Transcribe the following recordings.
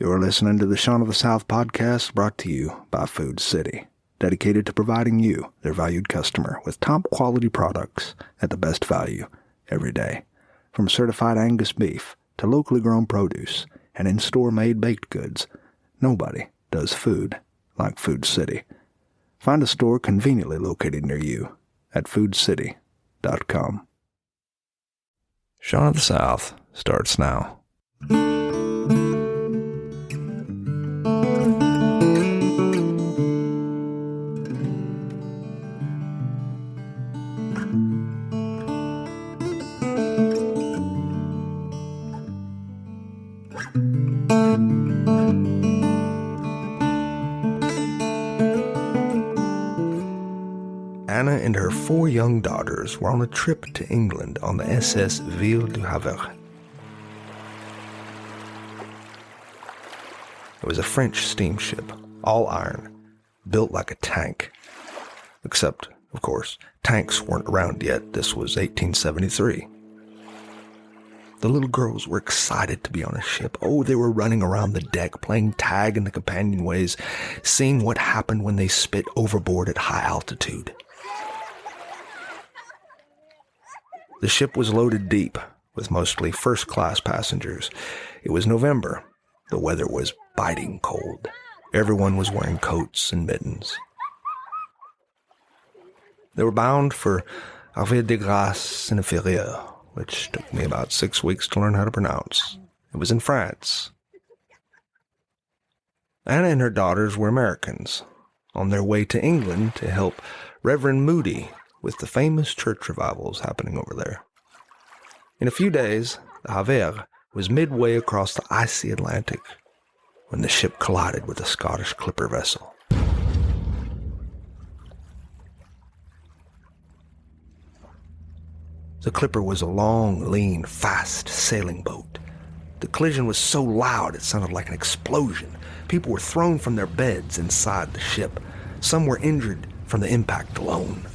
You're listening to the Shaun of the South podcast, brought to you by Food City, dedicated to providing you, their valued customer, with top quality products at the best value every day. From certified Angus beef to locally grown produce and in-store made baked goods, nobody does food like Food City. Find a store conveniently located near you at foodcity.com. Shaun of the South starts now. Anna and her 4 young daughters were on a trip to England on the SS Ville du Havre. It was a French steamship, all iron, built like a tank. Except, of course, tanks weren't around yet. This was 1873. The little girls were excited to be on a ship. Oh, they were running around the deck, playing tag in the companionways, seeing what happened when they spit overboard at high altitude. The ship was loaded deep, with mostly first-class passengers. It was November. The weather was biting cold. Everyone was wearing coats and mittens. They were bound for Havre de Grace Inférieure, which took me about 6 weeks to learn how to pronounce. It was in France. Anna and her daughters were Americans, on their way to England to help Reverend Moody with the famous church revivals happening over there. In a few days, the Havre was midway across the icy Atlantic when the ship collided with a Scottish clipper vessel. The clipper was a long, lean, fast sailing boat. The collision was so loud it sounded like an explosion. People were thrown from their beds inside the ship. Some were injured from the impact alone.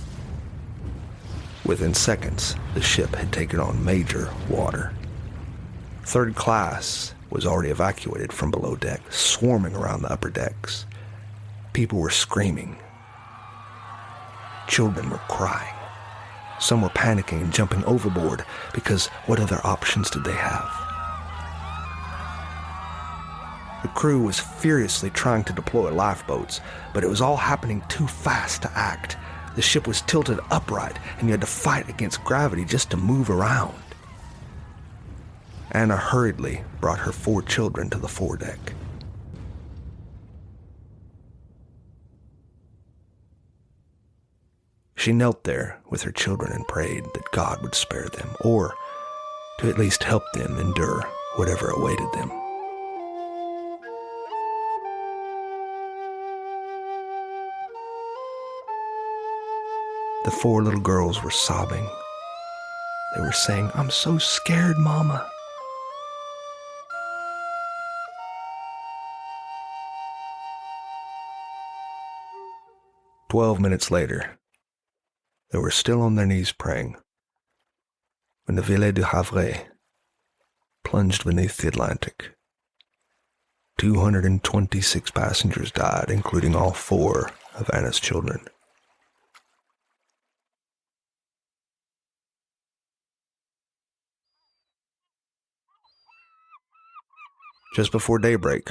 Within seconds, the ship had taken on major water. Third class was already evacuated from below deck, swarming around the upper decks. People were screaming. Children were crying. Some were panicking and jumping overboard because what other options did they have? The crew was furiously trying to deploy lifeboats, but it was all happening too fast to act. The ship was tilted upright, and you had to fight against gravity just to move around. Anna hurriedly brought her 4 children to the foredeck. She knelt there with her children and prayed that God would spare them, or to at least help them endure whatever awaited them. The 4 little girls were sobbing. They were saying, "I'm so scared, Mama." "12 minutes later, they were still on their knees praying when the Ville du Havre plunged beneath the Atlantic. 226 passengers died, including all 4 of Anna's children. Just before daybreak,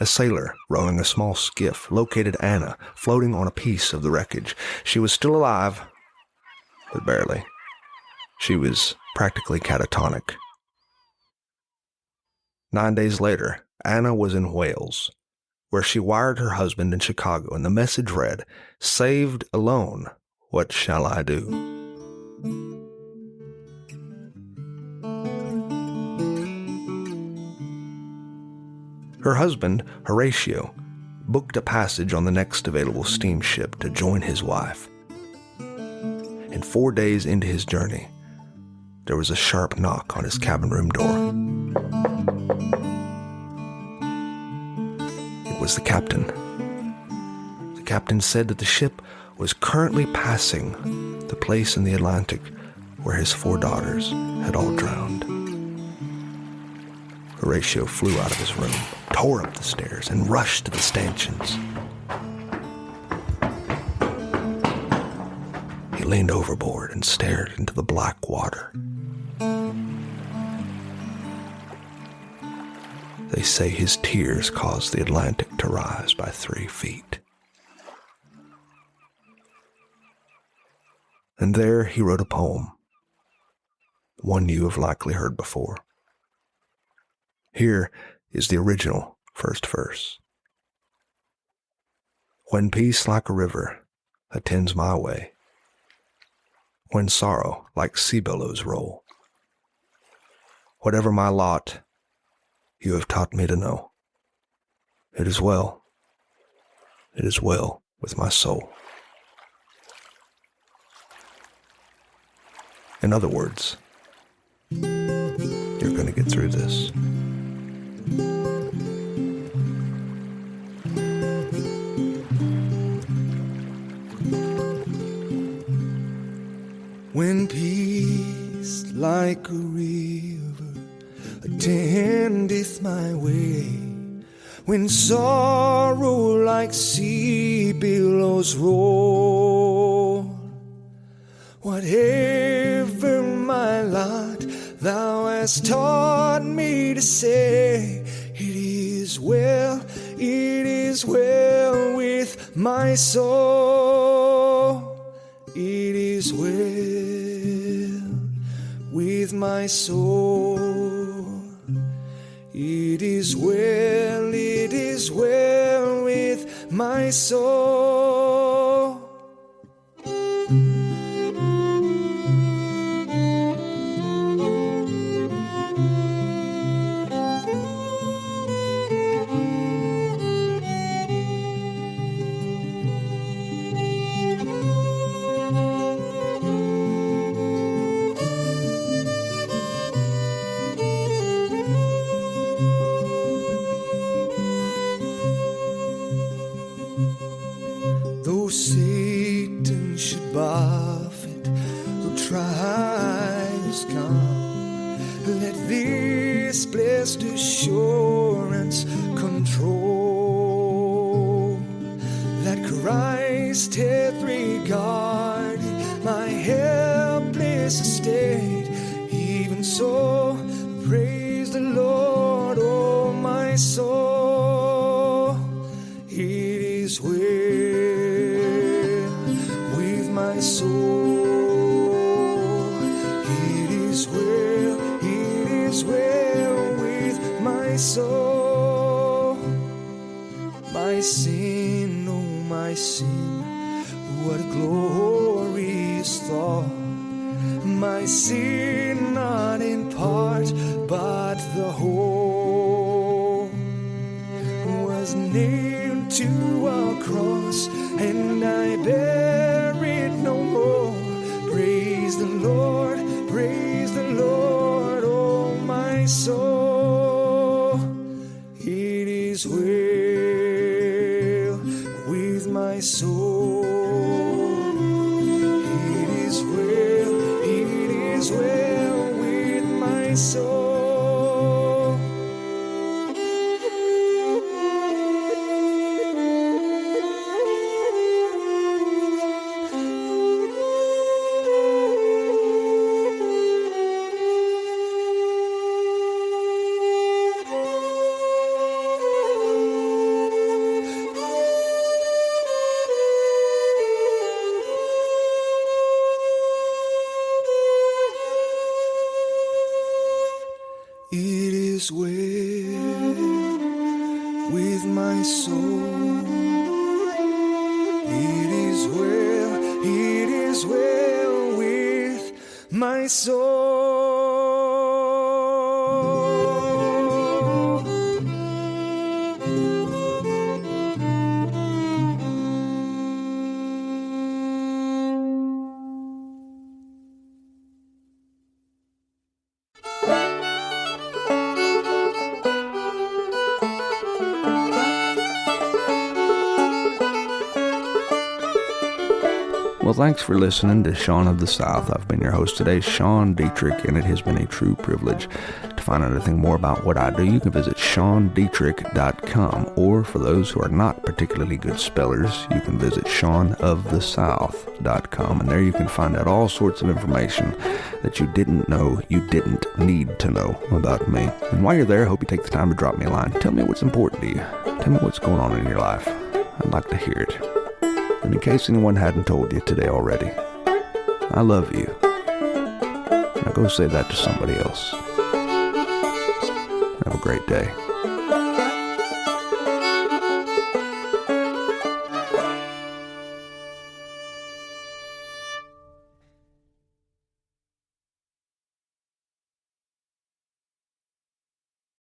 a sailor rowing a small skiff located Anna floating on a piece of the wreckage. She was still alive, but barely. She was practically catatonic. 9 days later, Anna was in Wales, where she wired her husband in Chicago, and the message read, "Saved alone, what shall I do?" Her husband, Horatio, booked a passage on the next available steamship to join his wife. And 4 days into his journey, there was a sharp knock on his cabin room door. It was the captain. The captain said that the ship was currently passing the place in the Atlantic where his 4 daughters had all drowned. Horatio flew out of his room. tore up the stairs, and rushed to the stanchions. He leaned overboard and stared into the black water. They say his tears caused the Atlantic to rise by 3 feet. And there he wrote a poem, one you have likely heard before. Here is the original first verse. When peace like a river attends my way, when sorrow like sea billows roll, whatever my lot, you have taught me to know. It is well with my soul. In other words, you're going to get through this. When peace like a river attendeth my way, when sorrow like sea billows roll, whatever my lot, thou hast taught me to say, it is well with my soul, it is well with my soul. It is well with my soul. Satan should buffet, though trials come, let this blessed assurance control, that Christ hath regarded my helpless estate. Even so, praise the Lord, oh my soul. It is well my soul, it is well with my soul. My sin, oh my sin, what a glorious thought. My sin not in part, but the whole, was nailed to a cross, and I bear it no more. Praise the Lord, oh my soul. It is well with my soul. It is well with my soul. It is well with my soul. It is well with my soul. Well, thanks for listening to Sean of the South. I've been your host today, Sean Dietrich, and it has been a true privilege To find out anything more about what I do, you can visit SeanDietrich.com, or for those who are not particularly good spellers, you can visit SeanOfTheSouth.com, and there you can find out all sorts of information that you didn't know you didn't need to know about me. And while you're there, I hope you take the time to drop me a line. Tell me what's important to you. Tell me what's going on in your life. I'd like to hear it. And in case anyone hadn't told you today already, I love you. Now go say that to somebody else. Have a great day.